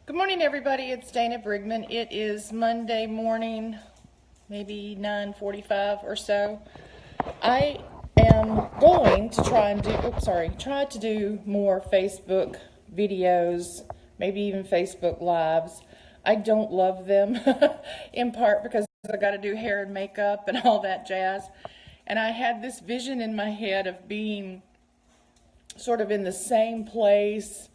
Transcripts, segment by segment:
Good morning, everybody. It's Dana Brigman. It is Monday morning, maybe 9:45 or so. I am going to try to do more Facebook videos, maybe even Facebook Lives. I don't love them, in part because I got to do hair and makeup and all that jazz. And I had this vision in my head of being sort of in the same place,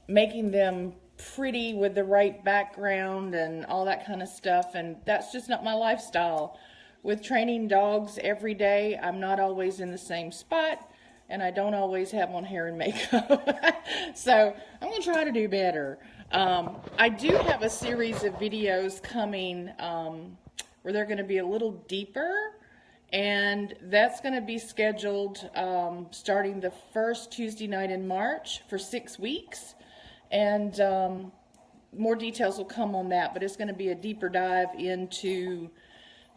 making them pretty with the right background and all that kind of stuff, and that's just not my lifestyle. With training dogs every day, I'm not always in the same spot, and I don't always have on hair and makeup. So I'm going to try to do better. I do have a series of videos coming where they're going to be a little deeper, and that's going to be scheduled starting the first Tuesday night in March for 6 weeks. And more details will come on that, but it's going to be a deeper dive into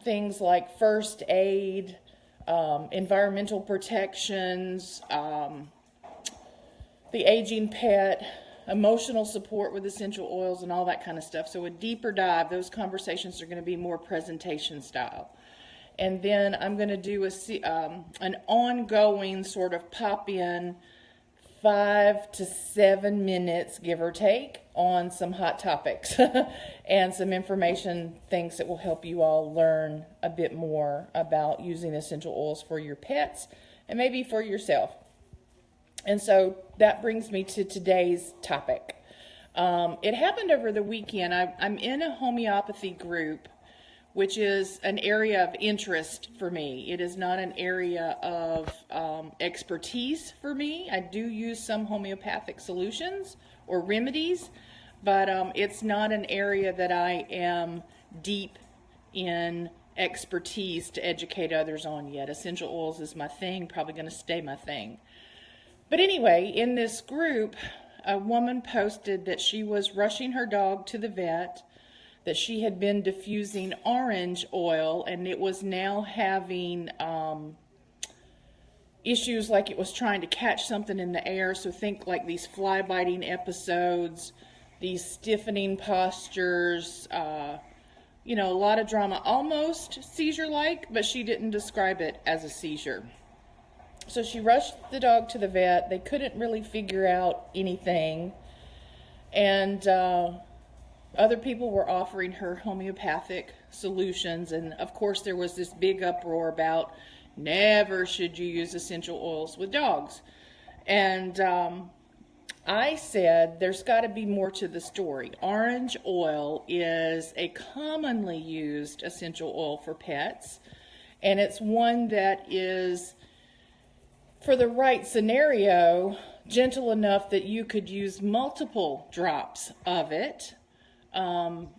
things like first aid, environmental protections, the aging pet, emotional support with essential oils, and all that kind of stuff. So a deeper dive, those conversations are going to be more presentation style. And then I'm going to do an ongoing sort of pop-in 5 to 7 minutes, give or take, on some hot topics and some information, things that will help you all learn a bit more about using essential oils for your pets and maybe for yourself. And so that brings me to today's topic. It happened over the weekend. I'm in a homeopathy group, which is an area of interest for me. It is not an area of expertise for me. I do use some homeopathic solutions or remedies, but it's not an area that I am deep in expertise to educate others on yet. Essential oils is my thing, probably going to stay my thing. But anyway, in this group, a woman posted that she was rushing her dog to the vet, that she had been diffusing orange oil, and it was now having issues like it was trying to catch something in the air. So think like these fly biting episodes, these stiffening postures, a lot of drama, almost seizure-like, but she didn't describe it as a seizure. So she rushed the dog to the vet. They couldn't really figure out anything, and other people were offering her homeopathic solutions, and of course there was this big uproar about never should you use essential oils with dogs. And I said there's got to be more to the story. Orange oil is a commonly used essential oil for pets, and it's one that is, for the right scenario, gentle enough that you could use multiple drops of it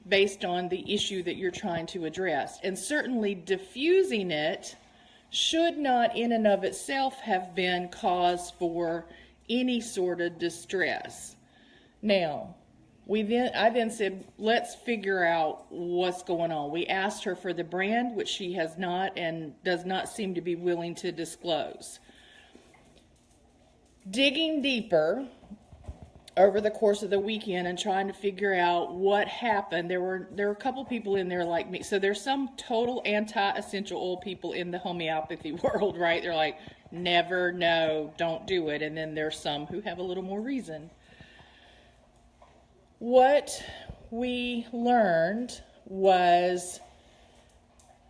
based on the issue that you're trying to address. And certainly diffusing it should not in and of itself have been cause for any sort of distress. Now, I then said, let's figure out what's going on. We asked her for the brand, which she has not and does not seem to be willing to disclose. Digging deeper over the course of the weekend and trying to figure out what happened, there were a couple people in there like me. So there's some total anti-essential oil people in the homeopathy world, right? They're like, never, no, don't do it. And then there's some who have a little more reason. What we learned was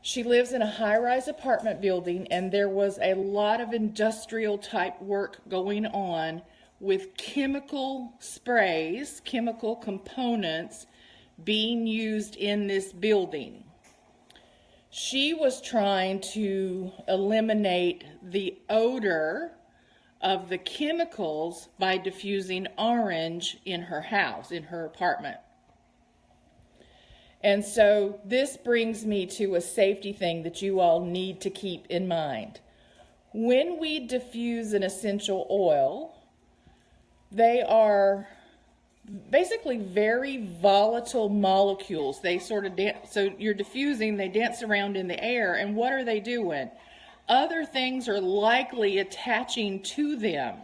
she lives in a high-rise apartment building, and there was a lot of industrial type work going on with chemical sprays, chemical components being used in this building. She was trying to eliminate the odor of the chemicals by diffusing orange in her house, in her apartment. And so this brings me to a safety thing that you all need to keep in mind. When we diffuse an essential oil, they are basically very volatile molecules. They sort of so you're diffusing, they dance around in the air, and what are they doing? Other things are likely attaching to them.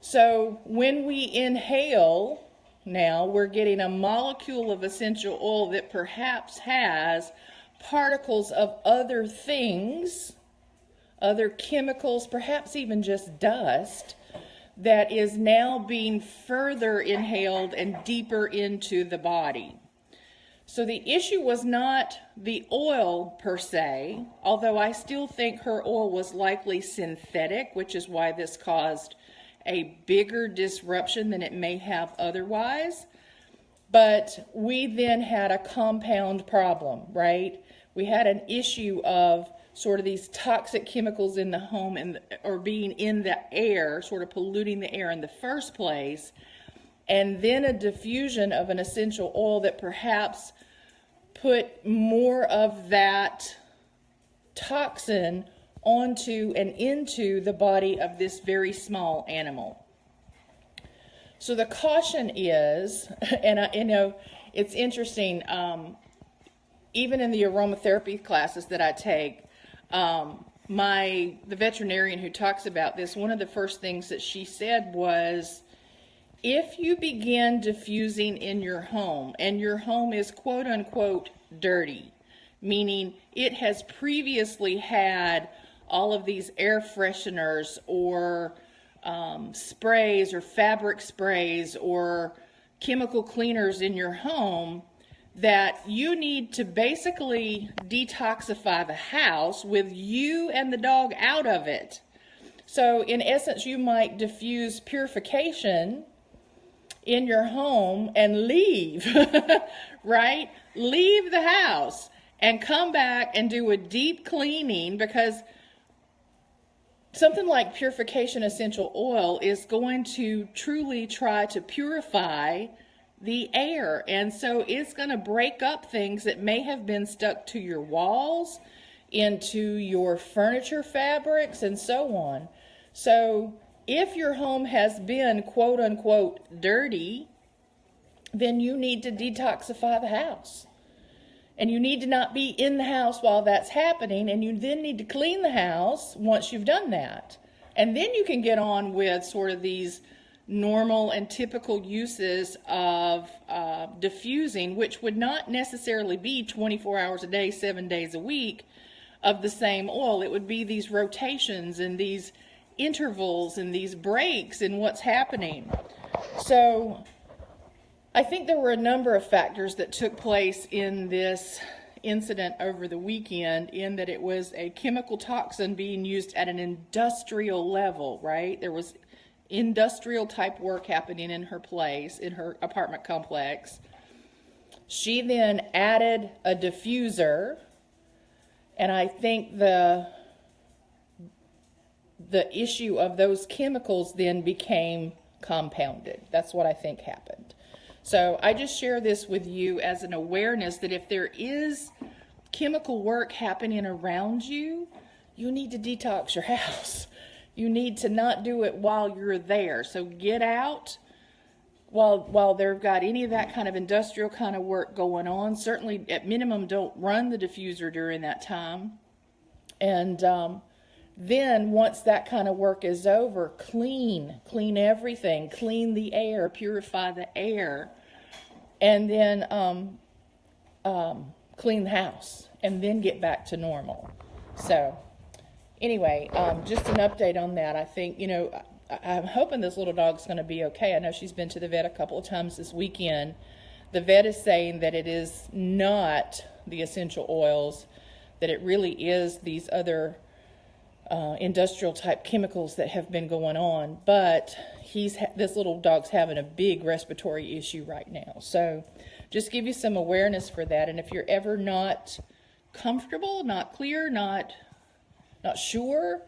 So when we inhale now, we're getting a molecule of essential oil that perhaps has particles of other things, other chemicals, perhaps even just dust, that is now being further inhaled and deeper into the body. So the issue was not the oil per se, although I still think her oil was likely synthetic, which is why this caused a bigger disruption than it may have otherwise. But we then had a compound problem, right? We had an issue of sort of these toxic chemicals in the home or being in the air, sort of polluting the air in the first place, and then a diffusion of an essential oil that perhaps put more of that toxin onto and into the body of this very small animal. So the caution is, and it's interesting, even in the aromatherapy classes that I take, the veterinarian who talks about this, one of the first things that she said was, if you begin diffusing in your home, and your home is quote unquote dirty, meaning it has previously had all of these air fresheners or sprays or fabric sprays or chemical cleaners in your home, that you need to basically detoxify the house with you and the dog out of it. So in essence, you might diffuse purification in your home and leave, right? Leave the house and come back and do a deep cleaning, because something like purification essential oil is going to truly try to purify the air. And so it's going to break up things that may have been stuck to your walls, into your furniture fabrics, and so on. So if your home has been quote unquote dirty, then you need to detoxify the house. And you need to not be in the house while that's happening, and you then need to clean the house once you've done that. And then you can get on with sort of these normal and typical uses of diffusing, which would not necessarily be 24 hours a day, 7 days a week of the same oil. It would be these rotations and these intervals and these breaks in what's happening. So I think there were a number of factors that took place in this incident over the weekend, in that it was a chemical toxin being used at an industrial level, right? There was industrial type work happening in her place, in her apartment complex. She then added a diffuser, and I think the issue of those chemicals then became compounded. That's what I think happened. So I just share this with you as an awareness that if there is chemical work happening around you, you need to detox your house. You need to not do it while you're there. So get out while they've got any of that kind of industrial kind of work going on. Certainly, at minimum, don't run the diffuser during that time. And then once that kind of work is over, clean everything, clean the air, purify the air, and then clean the house, and then get back to normal. So anyway, just an update on that. I think, I'm hoping this little dog's going to be okay. I know she's been to the vet a couple of times this weekend. The vet is saying that it is not the essential oils, that it really is these other industrial type chemicals that have been going on, but this little dog's having a big respiratory issue right now. So just give you some awareness for that. And if you're ever not comfortable, not clear, not sure,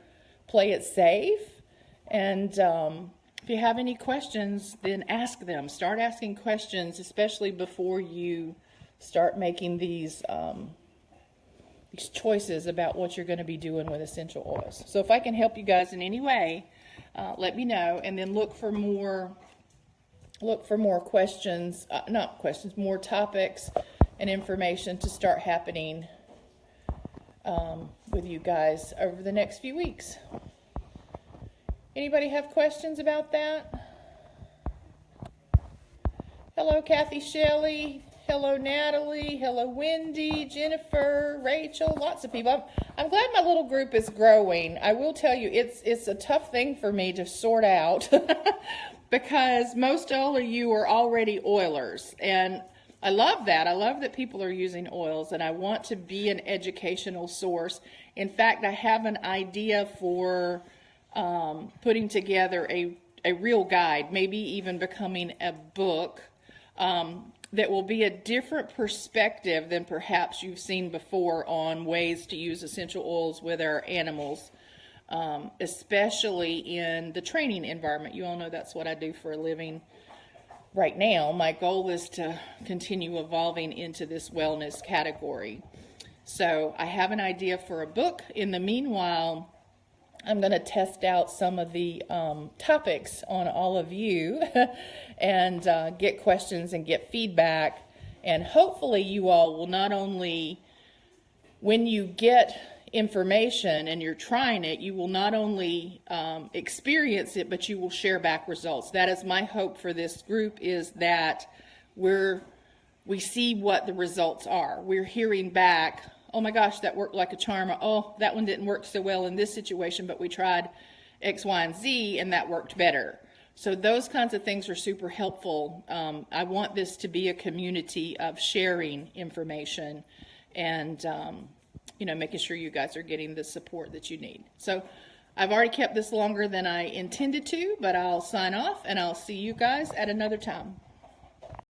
play it safe. And if you have any questions, then ask them. Start asking questions, especially before you start making these choices about what you're going to be doing with essential oils. So if I can help you guys in any way, let me know, and then look for more questions, more topics and information to start happening with you guys over the next few weeks. Anybody have questions about that? Hello, Kathy Shelley. Hello, Natalie. Hello, Wendy, Jennifer, Rachel, lots of people. I'm glad my little group is growing. I will tell you, it's a tough thing for me to sort out because most all of you are already oilers, and I love that. I love that people are using oils, and I want to be an educational source. In fact, I have an idea for putting together a real guide, maybe even becoming a book that will be a different perspective than perhaps you've seen before on ways to use essential oils with our animals, especially in the training environment. You all know that's what I do for a living right now. My goal is to continue evolving into this wellness category. So I have an idea for a book. In the meanwhile, I'm going to test out some of the topics on all of you and get questions and get feedback. And hopefully you all will not only, when you get information and you're trying it, you will not only experience it, but you will share back results. That is my hope for this group, is that we see what the results are. We're hearing back, oh my gosh, that worked like a charm. Oh, that one didn't work so well in this situation, but we tried X, Y, and Z, and that worked better. So those kinds of things are super helpful. I want this to be a community of sharing information and, making sure you guys are getting the support that you need. So I've already kept this longer than I intended to, but I'll sign off, and I'll see you guys at another time.